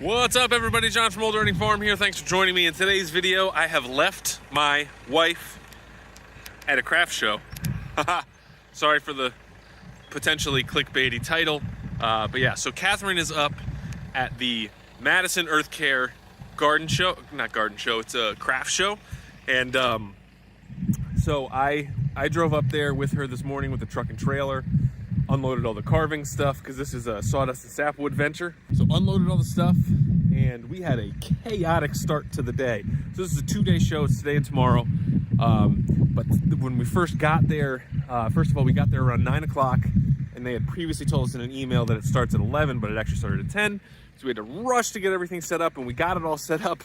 What's up, everybody? John from Old Earning Farm here. Thanks for joining me. In today's video, I have left my wife at a craft show. Sorry for the potentially clickbaity title, but yeah, so Catherine is up at the Madison Earth Care garden show, not garden show, it's a craft show. And so I drove up there with her this morning with the truck and trailer, unloaded all the carving stuff because this is a sawdust and sapwood venture. So unloaded all the stuff and we had a chaotic start to the day. So this is a 2-day show, it's today and tomorrow. But when we first got there, first of all, we got there around 9 o'clock and they had previously told us in an email that it starts at 11, but it actually started at 10. So we had to rush to get everything set up, and we got it all set up.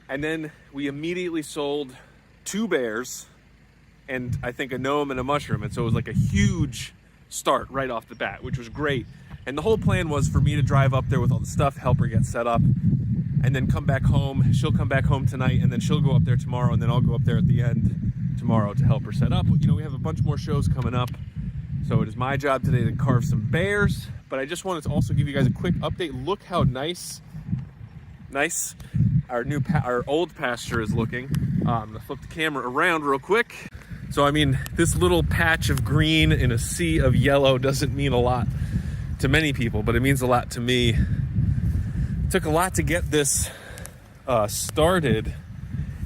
And then we immediately sold 2 bears and I think a gnome and a mushroom. And so it was like a huge start right off the bat, which was great. And the whole plan was for me to drive up there with all the stuff, help her get set up, and then come back home. She'll come back home tonight, and then she'll go up there tomorrow, and then I'll go up there at the end tomorrow to help her set up. You know, we have a bunch more shows coming up, so it is my job today to carve some bears. But I just wanted to also give you guys a quick update. Look how nice our old pasture is looking. I'm gonna flip the camera around real quick. So I mean, this little patch of green in a sea of yellow doesn't mean a lot to many people, but it means a lot to me. It took a lot to get this started,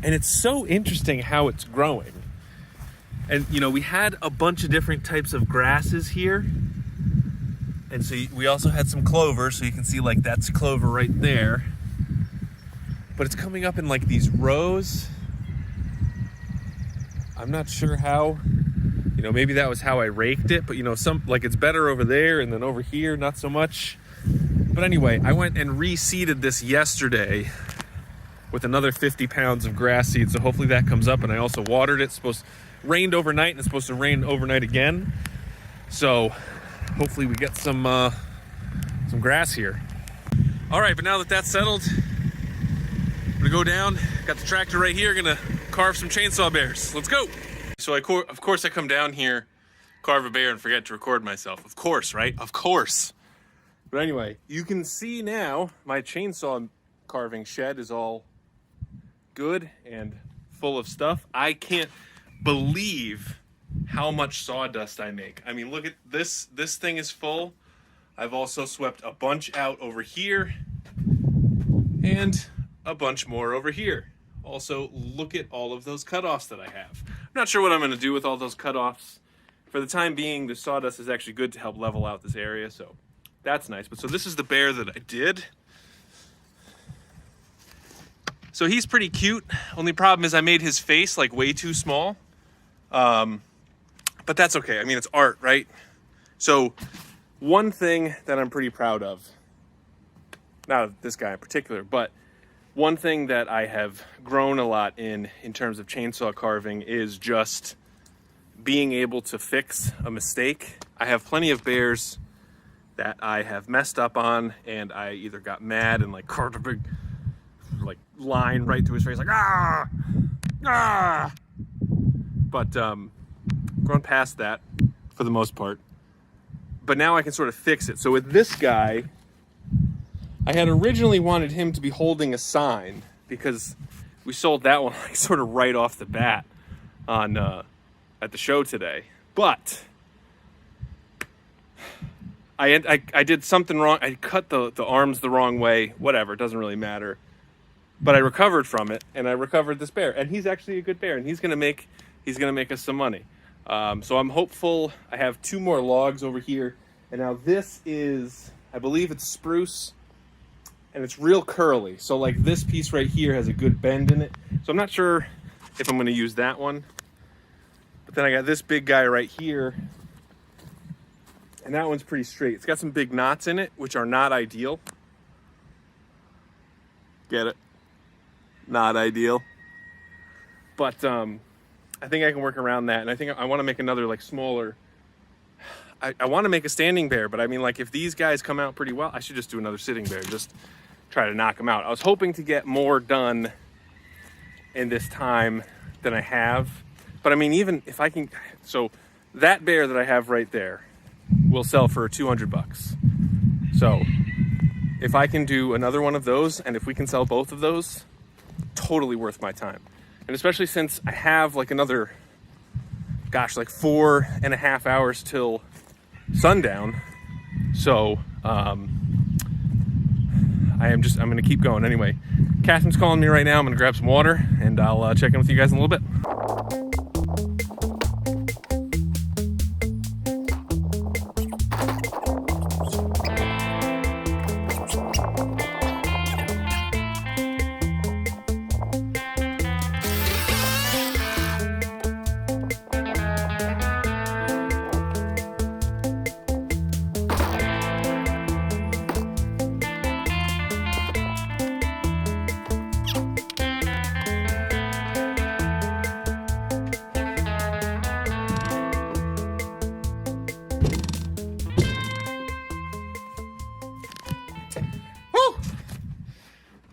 and it's so interesting how it's growing. And you know, we had a bunch of different types of grasses here, and so we also had some clover, so you can see like that's clover right there, but it's coming up in like these rows. I'm not sure how, you know, maybe that was how I raked it, but you know, like it's better over there and then over here, not so much. But anyway, I went and reseeded this yesterday with another 50 pounds of grass seed. So hopefully that comes up, and I also watered it. Rained overnight, and it's supposed to rain overnight again. So hopefully we get some grass here. All right, but now that that's settled, I'm gonna go down, got the tractor right here, gonna carve some chainsaw bears. Let's go. So of course I come down here, carve a bear, and forget to record myself. Of course, right? Of course. But anyway, you can see now my chainsaw carving shed is all good and full of stuff. I can't believe how much sawdust I make. I mean, look at this. This thing is full. I've also swept a bunch out over here and a bunch more over here. Also, look at all of those cutoffs that I have. I'm not sure what I'm going to do with all those cutoffs. For the time being, the sawdust is actually good to help level out this area, so that's nice. But so this is the bear that I did. So he's pretty cute. Only problem is I made his face like way too small. But that's okay. I mean, it's art, right? So one thing that I'm pretty proud of, not of this guy in particular, but one thing that I have grown a lot in terms of chainsaw carving is just being able to fix a mistake. I have plenty of bears that I have messed up on, and I either got mad and like carved a big like line right to his face, like ah. But grown past that for the most part. But now I can sort of fix it. So with this guy, I had originally wanted him to be holding a sign because we sold that one like sort of right off the bat on at the show today. But I did something wrong. I cut the arms the wrong way. Whatever, it doesn't really matter. But I recovered from it, and I recovered this bear, and he's actually a good bear, and he's gonna make us some money. So I'm hopeful. I have 2 more logs over here, and now this is, I believe it's spruce. And it's real curly. So like this piece right here has a good bend in it. So I'm not sure if I'm gonna use that one. But then I got this big guy right here. And that one's pretty straight. It's got some big knots in it, which are not ideal. Get it? Not ideal. But I think I can work around that. And I think I wanna make another like smaller, I wanna make a standing bear, but I mean like if these guys come out pretty well, I should just do another sitting bear. Just try to knock them out. I was hoping to get more done in this time than I have. But I mean, even if I can, so that bear that I have right there will sell for $200. So if I can do another one of those, and if we can sell both of those, totally worth my time. And especially since I have like another, gosh, like 4.5 hours till sundown. So I'm gonna keep going. Anyway, Catherine's calling me right now. I'm gonna grab some water, and I'll check in with you guys in a little bit.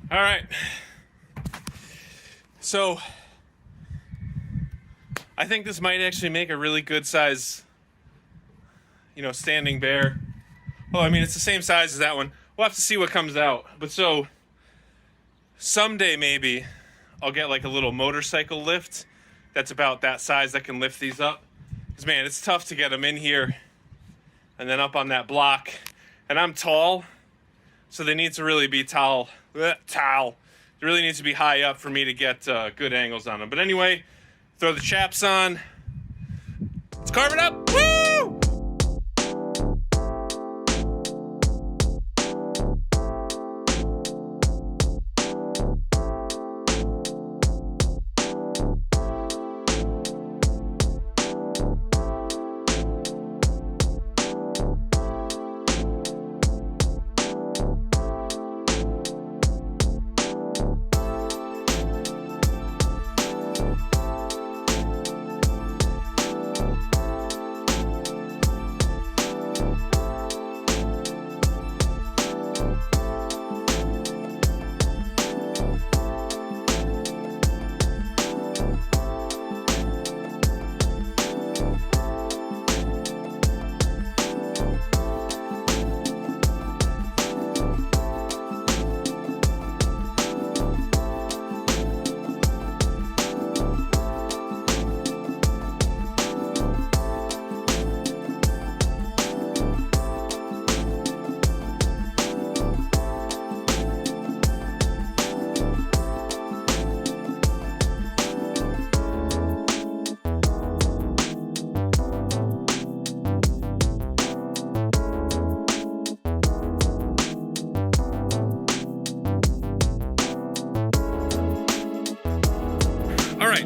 All right, so I think this might actually make a really good size, standing bear. Well, I mean, it's the same size as that one. We'll have to see what comes out. But so someday maybe I'll get like a little motorcycle lift that's about that size that can lift these up. Because man, it's tough to get them in here and then up on that block. And I'm tall, so they need to really be tall. It really needs to be high up for me to get good angles on them. But anyway, throw the chaps on. Let's carve it up. Woo!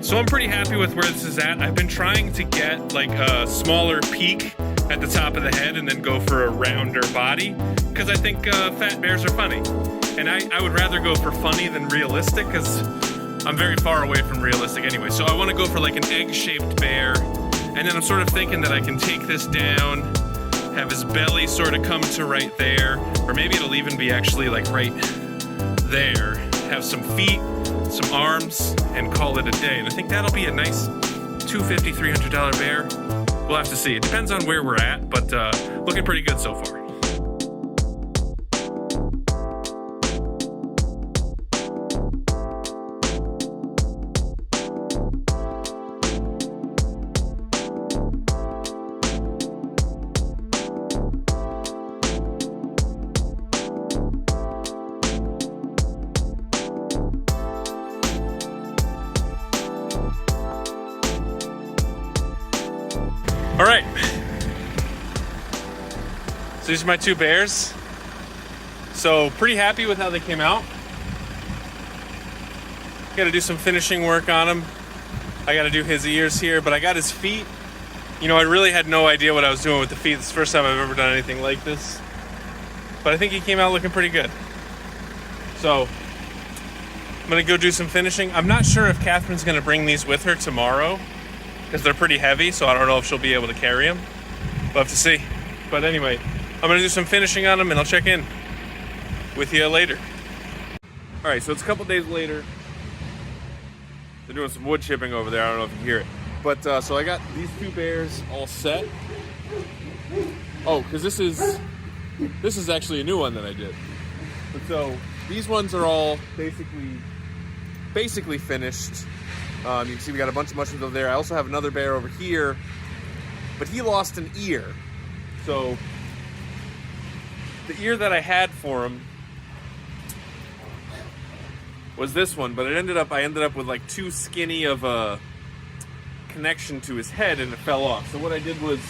So I'm pretty happy with where this is at. I've been trying to get like a smaller peak at the top of the head and then go for a rounder body, because I think fat bears are funny. And I would rather go for funny than realistic, because I'm very far away from realistic anyway. So I want to go for like an egg-shaped bear, and then I'm sort of thinking that I can take this down, have his belly sort of come to right there, or maybe it'll even be actually like right there, have some feet, some arms, and call it a day. And I think that'll be a nice $250, $300 bear. We'll have to see. It depends on where we're at, but looking pretty good so far. All right, so these are my two bears. So pretty happy with how they came out. Got to do some finishing work on him. I got to do his ears here, but I got his feet. I really had no idea what I was doing with the feet. It's the first time I've ever done anything like this. But I think he came out looking pretty good. So I'm gonna go do some finishing. I'm not sure if Catherine's gonna bring these with her tomorrow, because they're pretty heavy, so I don't know if she'll be able to carry them. We'll have to see. But anyway, I'm gonna do some finishing on them and I'll check in with you later. All right, so it's a couple days later. They're doing some wood chipping over there. I don't know if you can hear it. But so I got these two bears all set. Oh, because this is actually a new one that I did. But so these ones are all basically finished. You can see we got a bunch of mushrooms over there. I also have another bear over here, but he lost an ear. So the ear that I had for him was this one, but I ended up with like too skinny of a connection to his head, and it fell off. So what I did was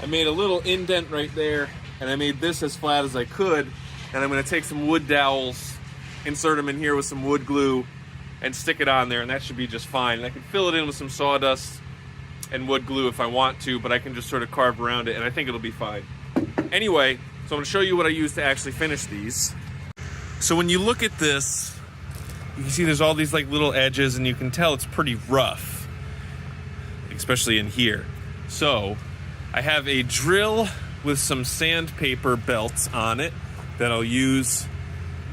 I made a little indent right there, and I made this as flat as I could, and I'm going to take some wood dowels, insert them in here with some wood glue, and stick it on there, and that should be just fine. And I can fill it in with some sawdust and wood glue if I want to, but I can just sort of carve around it, and I think it'll be fine. Anyway, so I'm going to show you what I used to actually finish these. So when you look at this, you can see there's all these like little edges, and you can tell it's pretty rough, especially in here. So I have a drill with some sandpaper belts on it that I'll use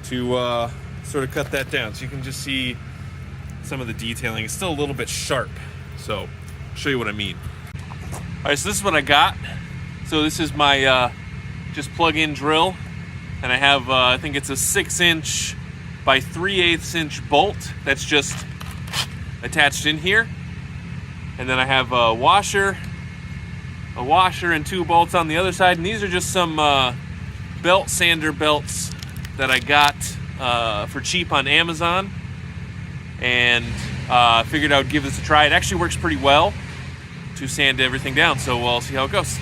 to sort of cut that down. So you can just see some of the detailing. It's still a little bit sharp, so I'll show you what I mean. All right, so this is what I got. So this is my just plug-in drill, and I have I think it's a 6-inch by 3/8 inch bolt that's just attached in here, and then I have a washer and 2 bolts on the other side, and these are just some belt sander belts that I got for cheap on Amazon, and figured I would give this a try. It actually works pretty well to sand everything down, so we'll see how it goes.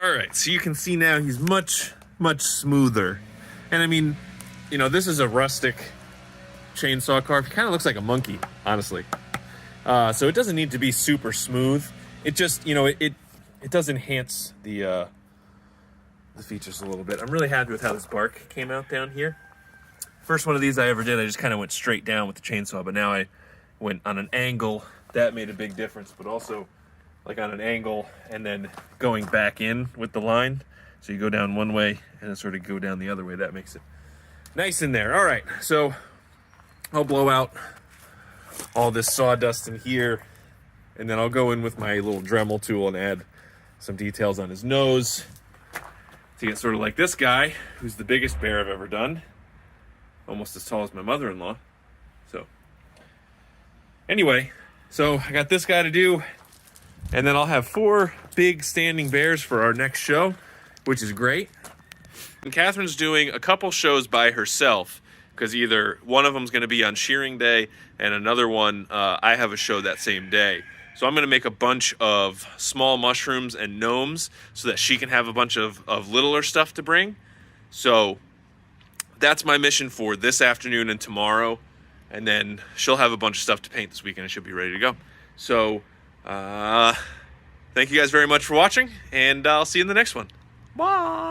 All right, so you can see now he's much smoother. And I mean, you know, this is a rustic chainsaw carve. He kind of looks like a monkey, honestly. So it doesn't need to be super smooth. It just, you know, it does enhance the features a little bit. I'm really happy with how this bark came out down here. First one of these I ever did, I just kind of went straight down with the chainsaw, but now I went on an angle. That made a big difference, but also like on an angle and then going back in with the line. So you go down one way and then sort of go down the other way. That makes it nice in there. All right, so I'll blow out all this sawdust in here, and then I'll go in with my little Dremel tool and add some details on his nose to get sort of like this guy, who's the biggest bear I've ever done. Almost as tall as my mother-in-law. So anyway, so I got this guy to do, and then I'll have 4 big standing bears for our next show, which is great. And Catherine's doing a couple shows by herself, because either one of them's going to be on shearing day, and another one, I have a show that same day. So I'm going to make a bunch of small mushrooms and gnomes so that she can have a bunch of littler stuff to bring. So that's my mission for this afternoon and tomorrow. And then she'll have a bunch of stuff to paint this weekend and she'll be ready to go. So thank you guys very much for watching, and I'll see you in the next one. Bye.